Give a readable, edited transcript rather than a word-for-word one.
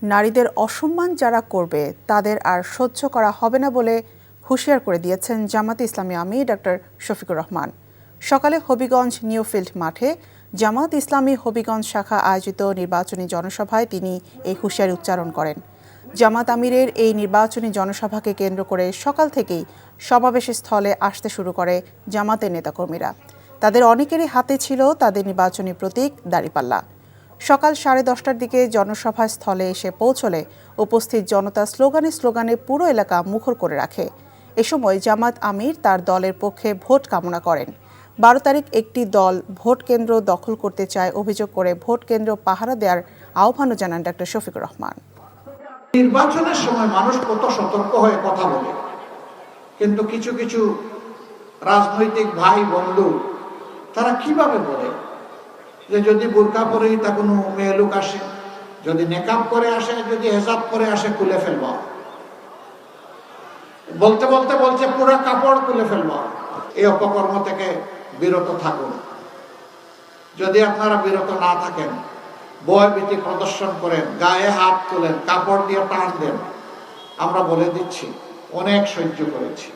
নারীদের অসম্মান যারা করবে তাদের আর সহ্য করা হবে না বলে হুঁশিয়ার করে দিয়েছেন জামাতে ইসলামী আমির ডক্টর শফিকুর রহমান। সকালে হবিগঞ্জ নিউফিল্ড মাঠে জামাত ইসলামী হবিগঞ্জ শাখা আয়োজিত নির্বাচনী জনসভায় তিনি এই হুঁশিয়ারি উচ্চারণ করেন। জামাত আমিরের এই নির্বাচনী জনসভাকে কেন্দ্র করে সকাল থেকেই সমাবেশ স্থলে আসতে শুরু করে জামাতের নেতাকর্মীরা। তাদের অনেকেরই হাতে ছিল তাদের নির্বাচনী প্রতীক দাঁড়িপাল্লা। সকাল 10:30টার দিকে জনসভা স্থলে এসে পৌঁছলে উপস্থিত জনতা স্লোগানে পুরো এলাকা মুখর করে রাখে। এ সময় জামাত আমির তার দলের পক্ষে ভোট কামনা করেন। 12 তারিখ একটি দল ভোট কেন্দ্র দখল করতে চায় অভিযোগ করে ভোট কেন্দ্র পাহারা দেওয়ার আহ্বানও জানান ডক্টর শফিকুর রহমান। নির্বাচনের সময় মানুষ কত সতর্ক হয়ে কথা বলে, কিন্তু কিছু কিছু রাজনৈতিক ভাই বন্ধু তারা কিভাবে বলে যে যদি বোরকা পরেই তা কোনো মেয়ে লোক আসে, যদি নেকাব করে আসে, যদি হেজাব করে আসে খুলে ফেলব। বলতে বলতে বলছে পুরো কাপড় খুলে ফেলব। এই অপকর্ম থেকে বিরত থাকুন। যদি আপনারা বিরত না থাকেন, ভয়ভীতি প্রদর্শন করেন, গায়ে হাত তোলেন, কাপড় দিয়ে টান দেন, আমরা বলে দিচ্ছি অনেক সহ্য করেছি।